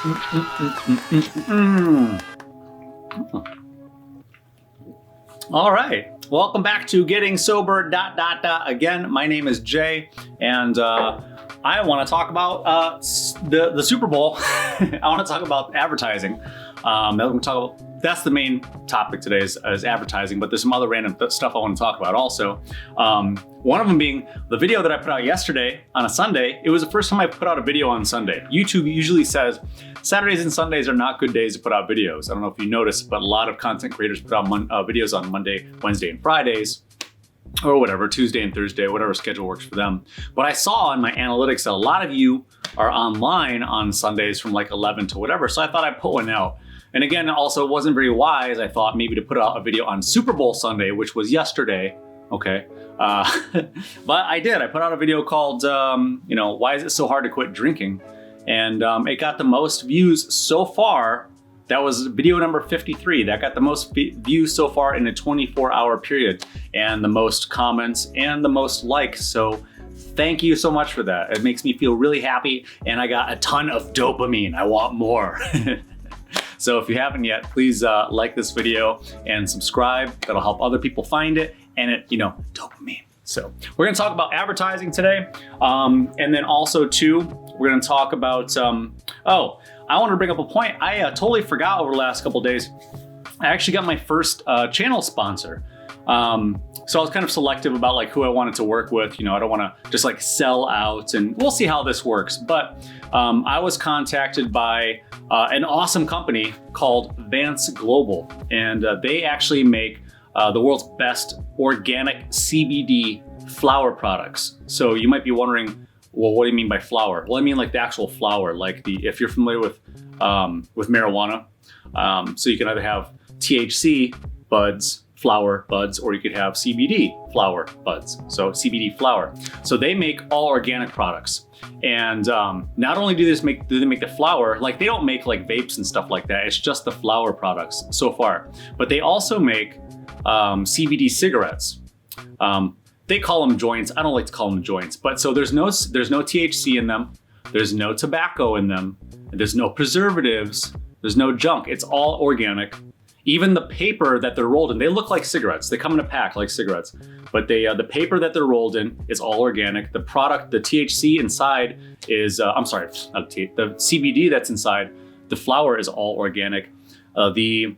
All right, welcome back to Getting Sober. Again, my name is Jay, and I want to talk about the Super Bowl. I want to talk about advertising. That's the main topic today is advertising, but there's some other random stuff I want to talk about also. One of them being the video that I put out yesterday on a Sunday. It was the first time I put out a video on Sunday. YouTube usually says Saturdays and Sundays are not good days to put out videos. I don't know if you noticed, but a lot of content creators put out videos on Monday, Wednesday, and Fridays, or whatever, Tuesday and Thursday, whatever schedule works for them. But I saw in my analytics that a lot of you are online on Sundays from like 11 to whatever, so I thought I'd put one out. And again, also it wasn't very wise, I thought, maybe to put out a video on Super Bowl Sunday, which was yesterday, okay? But I did. I put out a video called, why is it so hard to quit drinking? And it got the most views so far. That was video number 53. That got the most views so far in a 24-hour period, and the most comments and the most likes. So thank you so much for that. It makes me feel really happy, and I got a ton of dopamine. I want more. So if you haven't yet, please like this video and subscribe. That'll help other people find it, and dopamine. So we're gonna talk about advertising today. And then also too, we're gonna talk about, I wanted to bring up a point. I totally forgot over the last couple of days. I actually got my first channel sponsor. So I was kind of selective about like who I wanted to work with. I don't want to just like sell out, and we'll see how this works. But I was contacted by an awesome company called Vance Global, and they actually make the world's best organic CBD flower products. So you might be wondering, well, what do you mean by flower? Well, I mean like the actual flower, like if you're familiar with marijuana. So you can either have THC buds, flower buds, or you could have CBD flower buds. So CBD flower. So they make all organic products. And not only do they make the flower, like they don't make like vapes and stuff like that. It's just the flower products so far. But they also make CBD cigarettes. They call them joints. I don't like to call them joints, but so there's no THC in them. There's no tobacco in them. There's no preservatives. There's no junk. It's all organic. Even the paper that they're rolled in, they look like cigarettes. They come in a pack like cigarettes, but the paper that they're rolled in is all organic. The product, the THC inside is, the CBD that's inside, the flower is all organic. The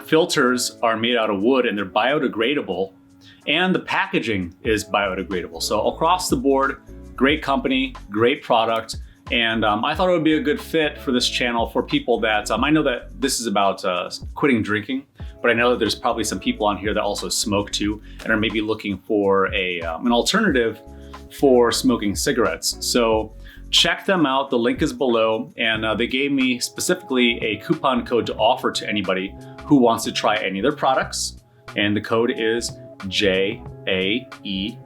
filters are made out of wood and they're biodegradable, and the packaging is biodegradable. So across the board, great company, great product. And I thought it would be a good fit for this channel for people that, I know that this is about quitting drinking, but I know that there's probably some people on here that also smoke too, and are maybe looking for an alternative for smoking cigarettes. So check them out, the link is below, and they gave me specifically a coupon code to offer to anybody who wants to try any of their products. And the code is JAE20,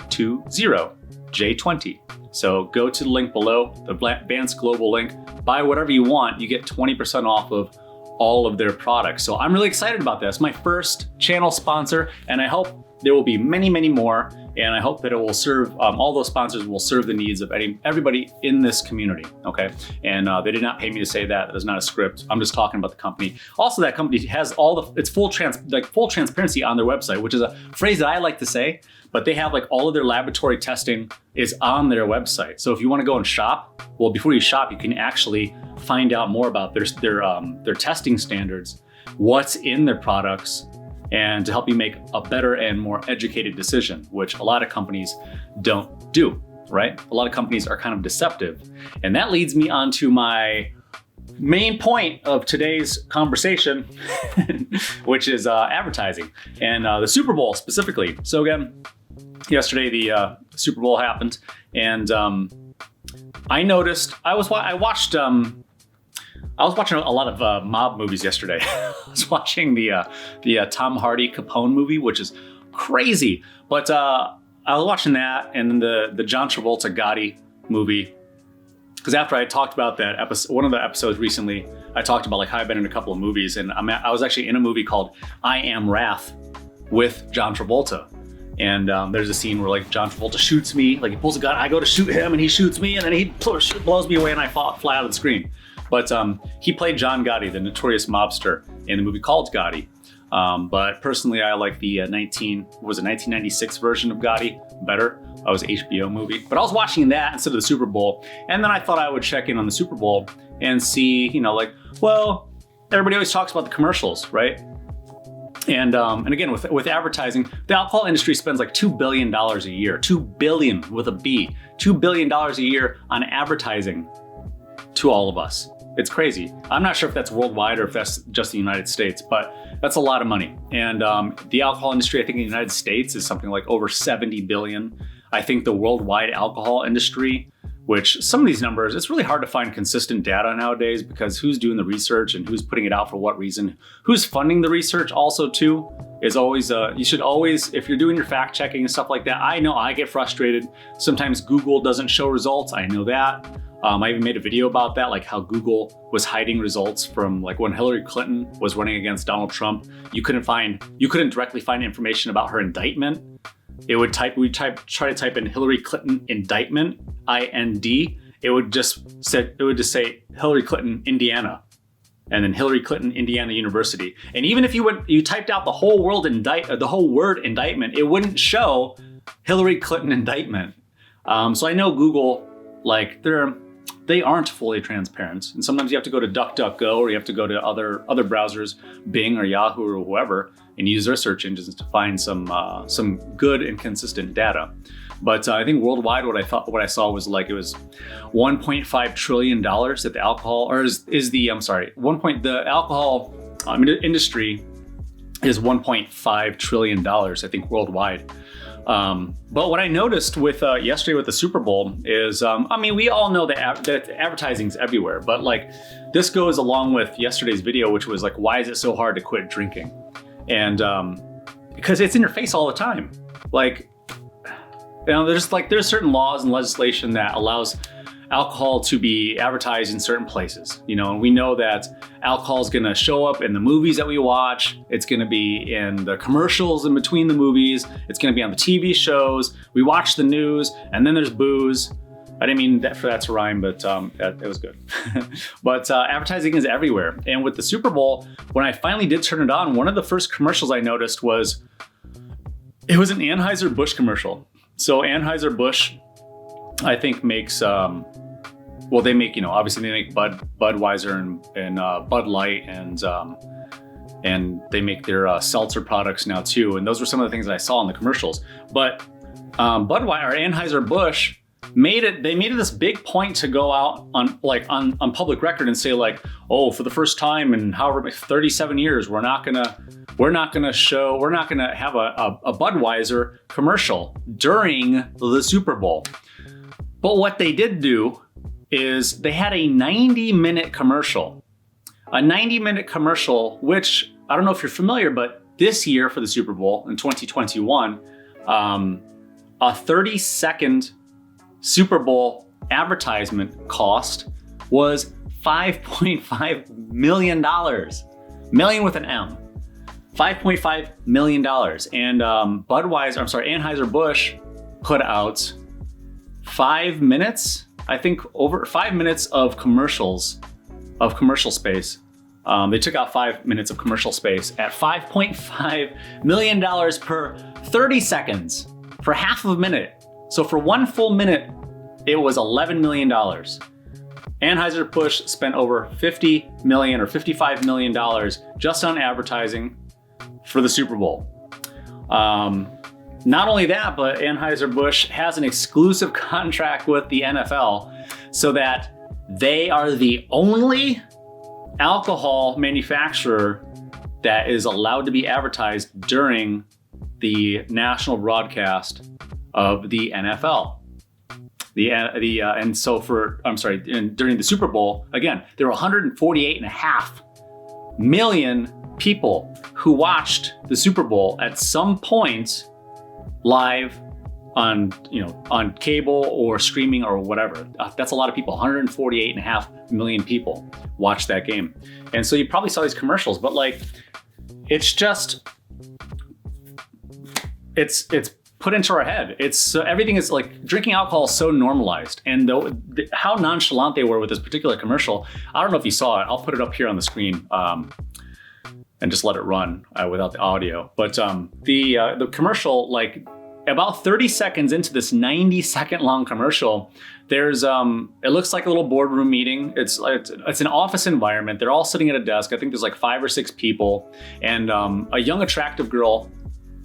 J20. So go to the link below, the Vance Global link, buy whatever you want, you get 20% off of all of their products. So I'm really excited about this. My first channel sponsor, and I hope there will be many, many more. And I hope that it will serve, all those sponsors will serve the needs of everybody in this community, okay? And they did not pay me to say that. That is not a script. I'm just talking about the company. Also, that company has it's full transparency on their website, which is a phrase that I like to say, but they have like all of their laboratory testing is on their website. So if you wanna go and shop, well, before you shop, you can actually find out more about their testing standards, what's in their products, and to help you make a better and more educated decision, which a lot of companies don't do, right? A lot of companies are kind of deceptive. And that leads me on to my main point of today's conversation, which is advertising and the Super Bowl specifically. So again, yesterday the Super Bowl happened, and I noticed, I was watching a lot of mob movies yesterday. I was watching the Tom Hardy Capone movie, which is crazy. But I was watching that, and then the John Travolta Gotti movie. Because after I talked about that episode, one of the episodes recently, I talked about like how I've been in a couple of movies, and I was actually in a movie called I Am Wrath with John Travolta. And there's a scene where like John Travolta shoots me, like he pulls a gun, I go to shoot him, and he shoots me, and then he blows me away, and I fly out of the screen. But he played John Gotti, the notorious mobster, in the movie called Gotti. But personally, I like the 1996 version of Gotti better. That was an HBO movie. But I was watching that instead of the Super Bowl. And then I thought I would check in on the Super Bowl and see, well, everybody always talks about the commercials, right? And again, with advertising, the alcohol industry spends like $2 billion a year, $2 billion with a B, $2 billion a year on advertising to all of us. It's crazy. I'm not sure if that's worldwide or if that's just the United States, but that's a lot of money. And the alcohol industry, I think in the United States is something like over 70 billion. I think the worldwide alcohol industry, which some of these numbers, it's really hard to find consistent data nowadays because who's doing the research and who's putting it out for what reason, who's funding the research also too, is always, you should always, if you're doing your fact checking and stuff like that, I know I get frustrated. Sometimes Google doesn't show results, I know that. I even made a video about that, like how Google was hiding results from like when Hillary Clinton was running against Donald Trump. You couldn't directly find information about her indictment. Try to type in Hillary Clinton indictment, IND. It would just say Hillary Clinton, Indiana, and then Hillary Clinton, Indiana University. And even if you typed out the whole word indictment, it wouldn't show Hillary Clinton indictment. So I know Google, like they aren't fully transparent. And sometimes you have to go to DuckDuckGo or you have to go to other browsers, Bing or Yahoo or whoever, and use their search engines to find some good and consistent data. But I think worldwide, what I saw was like it was $1.5 trillion that the alcohol, or the alcohol industry is $1.5 trillion, I think worldwide. But what I noticed with yesterday with the Super Bowl is, we all know that advertising's everywhere, but like this goes along with yesterday's video, which was like, why is it so hard to quit drinking? And because it's in your face all the time. Like, there's certain laws and legislation that allows alcohol to be advertised in certain places, and we know that alcohol is going to show up in the movies that we watch. It's going to be in the commercials in between the movies. It's going to be on the TV shows. We watch the news, and then there's booze. I didn't mean for that to rhyme, but it was good. But advertising is everywhere. And with the Super Bowl, when I finally did turn it on, one of the first commercials I noticed was an Anheuser Busch commercial. So Anheuser Busch, I think makes, they make, obviously they make Budweiser and Bud Light and they make their seltzer products now too. And those were some of the things that I saw in the commercials. But Budweiser, or Anheuser Busch, they made it this big point to go out on public record and say like, oh, for the first time in 37 years, we're not gonna have a Budweiser commercial during the Super Bowl. But what they did do is they had a 90-minute commercial. A 90-minute commercial, which I don't know if you're familiar, but this year for the Super Bowl in 2021, a 30-second Super Bowl advertisement cost was $5.5 million. Million with an M. $5.5 million. And Anheuser Busch put out 5 minutes, I think over 5 minutes of commercial space. They took out 5 minutes of commercial space at $5.5 million per 30 seconds for half of a minute. So for one full minute, it was $11 million. Anheuser Busch spent over $50 million or $55 million just on advertising for the Super Bowl. Not only that, but Anheuser Busch has an exclusive contract with the NFL so that they are the only alcohol manufacturer that is allowed to be advertised during the national broadcast of the NFL. During the Super Bowl, again, there were 148.5 million people who watched the Super Bowl at some point live on cable or streaming or whatever. That's a lot of people. 148.5 million people watched that game. And so you probably saw these commercials, but like, it's put into our head. It's everything is like drinking alcohol is so normalized, and how nonchalant they were with this particular commercial. I don't know if you saw it. I'll put it up here on the screen and just let it run without the audio. But the commercial, like about 30 seconds into this 90-second long commercial, there's it looks like a little boardroom meeting. It's an office environment. They're all sitting at a desk. I think there's like 5 or 6 people, and a young attractive girl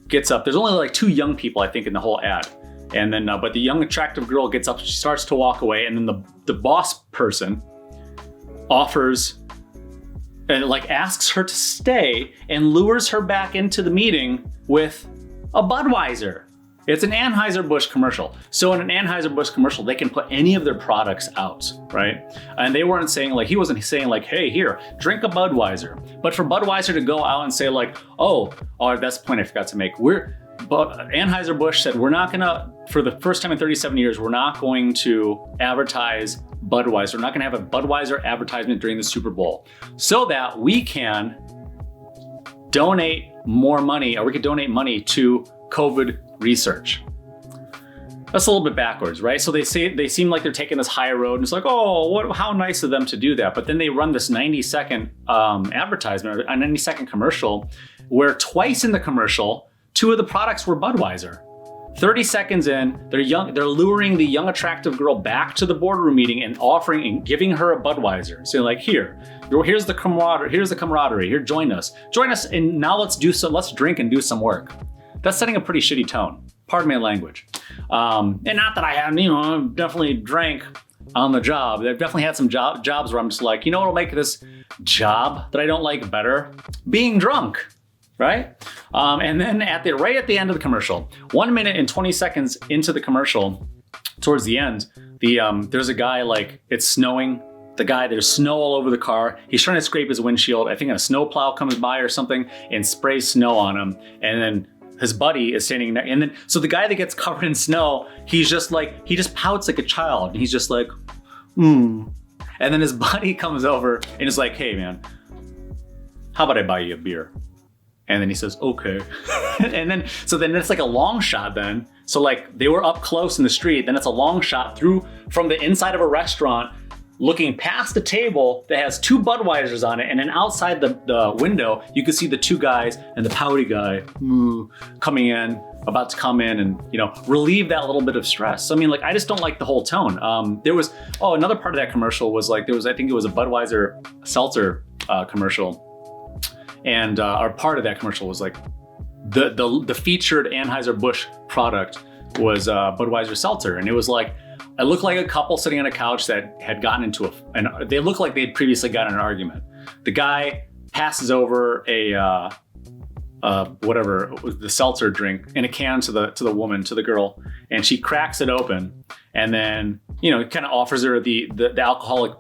gets up. There's only like 2 young people, I think, in the whole ad. And then, but the young attractive girl gets up, she starts to walk away, and then the boss person offers and like asks her to stay and lures her back into the meeting with a Budweiser. It's an Anheuser Busch commercial. So in an Anheuser Busch commercial, they can put any of their products out, right? And they weren't saying like, he wasn't saying like, hey, here, drink a Budweiser. But for Budweiser to go out and say like, oh, that's the point I forgot to make. But Anheuser Busch said, we're not gonna, for the first time in 37 years, we're not going to advertise Budweiser. We're not gonna have a Budweiser advertisement during the Super Bowl so that we can donate more money, or we could donate money to COVID research. That's a little bit backwards, right? So they seem like they're taking this higher road, and it's like, oh, how nice of them to do that. But then they run this 90-second advertisement, or a 90-second commercial, where twice in the commercial, 2 of the products were Budweiser. 30 seconds in, they're luring the young attractive girl back to the boardroom meeting and offering and giving her a Budweiser. So like, here's the camaraderie. Here, join us, and now let's drink and do some work. That's setting a pretty shitty tone. Pardon my language. And not that I have, definitely drank on the job. I've definitely had some jobs where I'm just like, you know what'll make this job that I don't like better? Being drunk, right? And then right at the end of the commercial, 1 minute and 20 seconds into the commercial, towards the end, there's a guy, like, it's snowing. There's snow all over the car. He's trying to scrape his windshield. I think a snowplow comes by or something and sprays snow on him. And then his buddy is standing there. And then, so the guy that gets covered in snow, he's just like, he just pouts like a child. And he's just like, And then his buddy comes over and is like, hey man, how about I buy you a beer? And then he says, okay. and then it's like a long shot then. So like they were up close in the street. Then it's a long shot from the inside of a restaurant, looking past the table that has 2 Budweisers on it, and then outside the window, you can see the 2 guys and the pouty guy coming in, about to come in and, relieve that little bit of stress. So, I mean, like, I just don't like the whole tone. There was, another part of that commercial was like, I think it was a Budweiser seltzer commercial. And our part of that commercial was like, the featured Anheuser Busch product was Budweiser seltzer. And it was like, it looked like a couple sitting on a couch that had gotten into they looked like they'd previously gotten an argument. The guy passes over the seltzer drink in a can to the woman, to the girl, and she cracks it open, and then, kind of offers her the alcoholic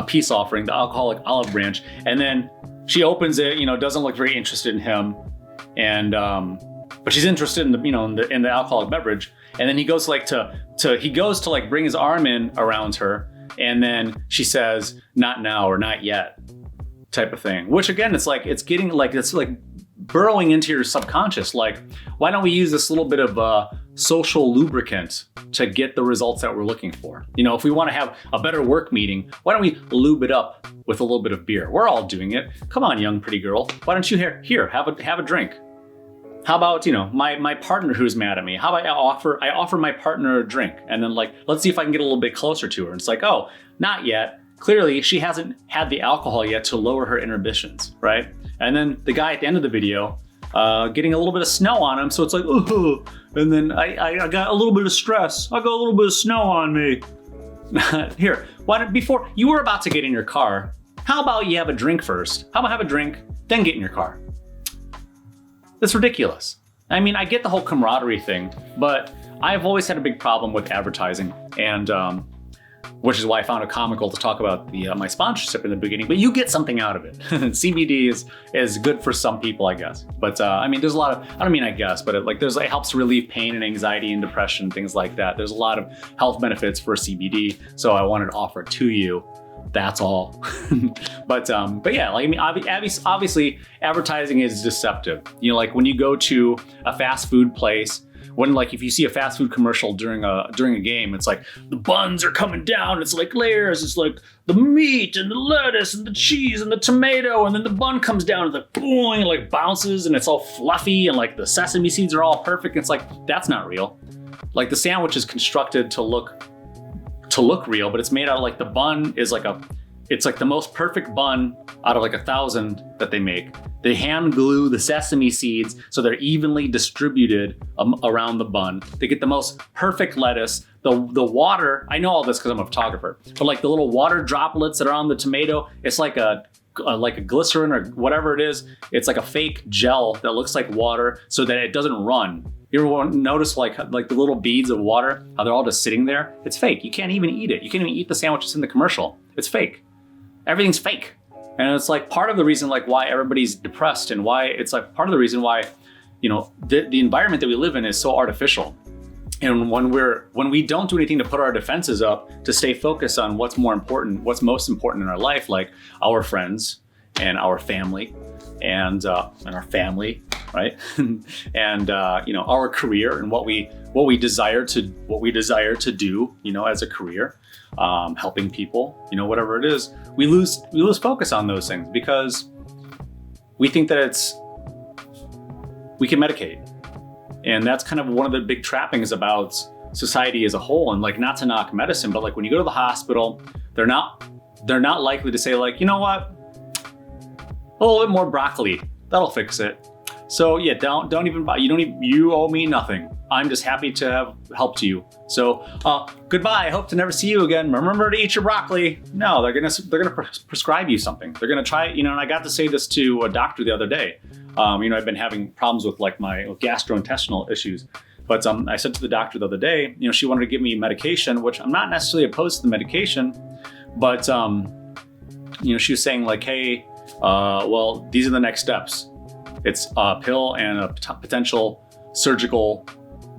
peace offering, the alcoholic olive branch, and then she opens it, doesn't look very interested in him, and but she's interested in the alcoholic beverage. And then he goes to bring his arm in around her, and then she says, not now or not yet, type of thing. Which again, it's like burrowing into your subconscious. Like, why don't we use this little bit of social lubricant to get the results that we're looking for? If we want to have a better work meeting, why don't we lube it up with a little bit of beer? We're all doing it. Come on, young pretty girl. Why don't you have a drink? How about, my partner who's mad at me? How about I offer my partner a drink, and then like, let's see if I can get a little bit closer to her. And it's like, oh, not yet. Clearly she hasn't had the alcohol yet to lower her inhibitions, right? And then the guy at the end of the video, getting a little bit of snow on him. So it's like, oh, and then I got a little bit of stress. I got a little bit of snow on me. Here, before you were about to get in your car, how about you have a drink first? How about have a drink, then get in your car? That's ridiculous. I mean, I get the whole camaraderie thing, but I've always had a big problem with advertising, and which is why I found it comical to talk about my sponsorship in the beginning. But you get something out of it. CBD is good for some people, I guess. But I mean, there's a lot of, I don't mean I guess, but it helps relieve pain and anxiety and depression, things like that. There's a lot of health benefits for CBD, so I wanted to offer it to you. That's all. But yeah, like, I mean, obviously advertising is deceptive. Like when you go to a fast food place, when like if you see a fast food commercial during a game, it's like the buns are coming down, it's like layers, it's like the meat and the lettuce and the cheese and the tomato, and then the bun comes down and like boing, and like bounces and it's all fluffy and like the sesame seeds are all perfect. It's like, that's not real. Like the sandwich is constructed to look real, but it's made out of like the bun is like it's like the most perfect bun out of like 1,000 that they make. They hand glue the sesame seeds so they're evenly distributed around the bun. They get the most perfect lettuce. The water, I know all this because I'm a photographer, but like the little water droplets that are on the tomato, it's like a glycerin or whatever it is. It's like a fake gel that looks like water so that it doesn't run. You ever notice like the little beads of water, how they're all just sitting there? It's fake. You can't even eat it. You can't even eat the sandwiches in the commercial. It's fake. Everything's fake. And it's like part of the reason like why everybody's depressed, and why it's like part of the reason why, the environment that we live in is so artificial. And when we don't do anything to put our defenses up to stay focused on what's most important in our life, like our friends and our family and our family, right? and our career and what we desire to do, as a career, helping people, whatever it is, we lose focus on those things because we think that we can medicate. And that's kind of one of the big trappings about society as a whole. And like, not to knock medicine, but like when you go to the hospital, they're not likely to say like, you know what, a little bit more broccoli, that'll fix it. So yeah, don't even buy, you owe me nothing. I'm just happy to have helped you. So goodbye, I hope to never see you again. Remember to eat your broccoli. No, they're gonna prescribe you something. They're gonna try, and I got to say this to a doctor the other day. I've been having problems with like my gastrointestinal issues. But I said to the doctor the other day, she wanted to give me medication, which I'm not necessarily opposed to the medication, but she was saying like, hey, well, these are the next steps. It's a pill and a potential surgical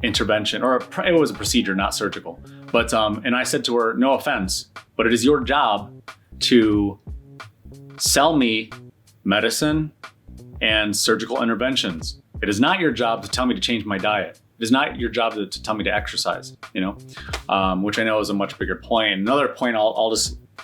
intervention, or it was a procedure, not surgical. But and I said to her, no offense, but it is your job to sell me medicine and surgical interventions. It is not your job to tell me to change my diet. It is not your job to tell me to exercise, which I know is a much bigger point. Another point I'll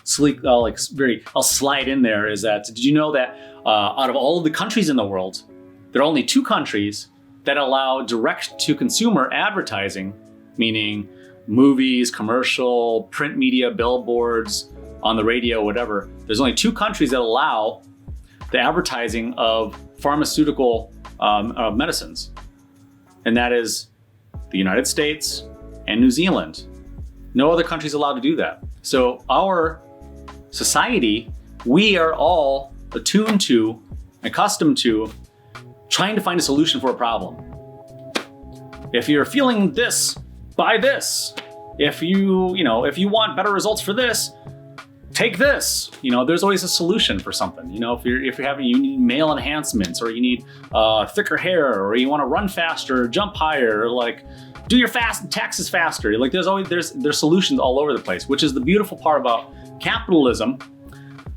slide in there is that, did you know that out of all of the countries in the world, there are only 2 countries that allow direct-to-consumer advertising, meaning movies, commercial, print media, billboards, on the radio, whatever. There's only 2 countries that allow the advertising of pharmaceutical medicines. And that is the United States and New Zealand. No other country is allowed to do that. So our society, we are all attuned to, accustomed to, trying to find a solution for a problem. If you're feeling this, buy this. If you want better results for this, take this. There's always a solution for something. If you need male enhancements, or you need thicker hair, or you want to run faster, jump higher, or like do your taxes faster. Like there's solutions all over the place, which is the beautiful part about capitalism.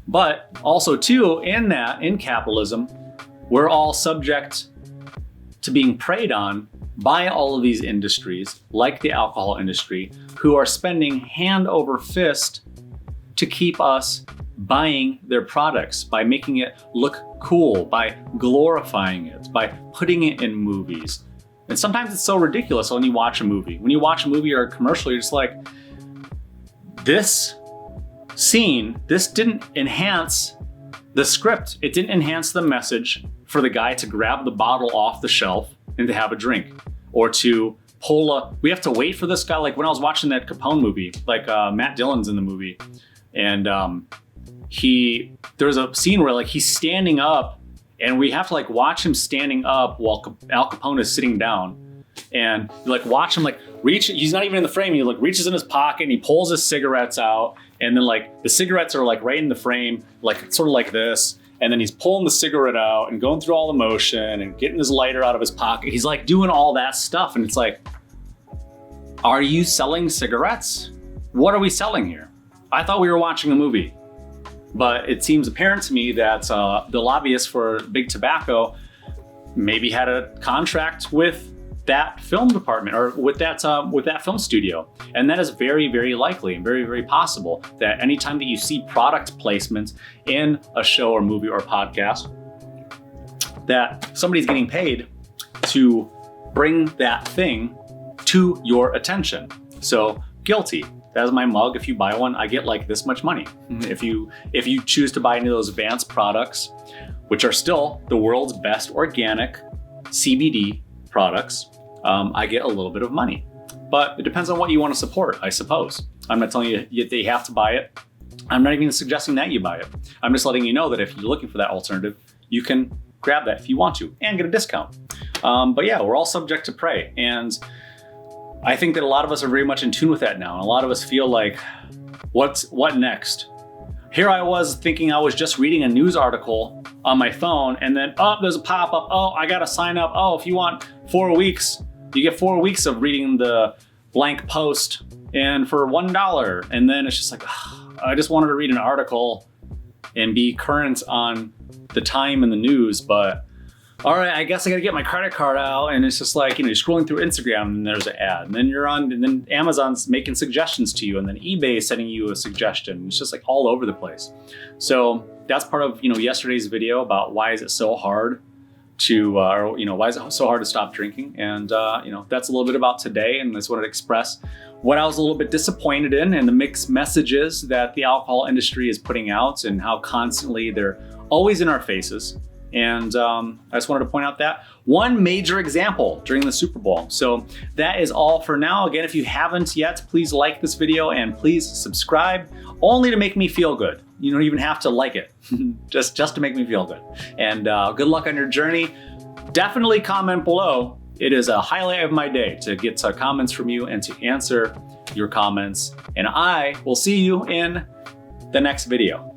But also too, in capitalism, we're all subject to being preyed on by all of these industries, like the alcohol industry, who are spending hand over fist to keep us buying their products, by making it look cool, by glorifying it, by putting it in movies. And sometimes it's so ridiculous when you watch a movie. When you watch a movie or a commercial, you're just like, this scene, this didn't enhance the script. It didn't enhance the message for the guy to grab the bottle off the shelf and to have a drink, or to we have to wait for this guy. Like when I was watching that Capone movie, like Matt Dillon's in the movie, and there's a scene where like he's standing up, and we have to like watch him standing up while Al Capone is sitting down, and you like watch him like reach. He's not even in the frame. He like reaches in his pocket and he pulls his cigarettes out, and then like the cigarettes are like right in the frame, like sort of like this. And then he's pulling the cigarette out and going through all the motion and getting his lighter out of his pocket. He's like doing all that stuff. And it's like, are you selling cigarettes? What are we selling here? I thought we were watching a movie. But it seems apparent to me that the lobbyists for big tobacco maybe had a contract with that film department or with that film studio. And that is very, very likely and very, very possible that anytime that you see product placement in a show or movie or podcast, that somebody's getting paid to bring that thing to your attention. So guilty. That is my mug. If you buy one, I get like this much money. If you choose to buy any of those Vance products, which are still the world's best organic CBD products, I get a little bit of money. But it depends on what you want to support, I suppose. I'm not telling you that you have to buy it. I'm not even suggesting that you buy it. I'm just letting you know that if you're looking for that alternative, you can grab that if you want to and get a discount. But yeah, we're all subject to prey. And I think that a lot of us are very much in tune with that now. And a lot of us feel like, what next? Here I was thinking I was just reading a news article on my phone, and then, oh, there's a pop-up. Oh, I gotta sign up. Oh, if you want 4 weeks, you get 4 weeks of reading the blank post and for $1. And then it's just like, I just wanted to read an article and be current on the time and the news, but all right, I guess I gotta get my credit card out. And it's just like, you're scrolling through Instagram and there's an ad, and then Amazon's making suggestions to you, and then eBay is sending you a suggestion. It's just like all over the place. So that's part of yesterday's video about why is it so hard to, why is it so hard to stop drinking? And that's a little bit about today, and I just wanted to express what I was a little bit disappointed in and the mixed messages that the alcohol industry is putting out and how constantly they're always in our faces. And I just wanted to point out that one major example during the Super Bowl. So that is all for now. Again, if you haven't yet, please like this video and please subscribe, only to make me feel good. You don't even have to like it, just to make me feel good. And good luck on your journey. Definitely comment below. It is a highlight of my day to get comments from you and to answer your comments. And I will see you in the next video.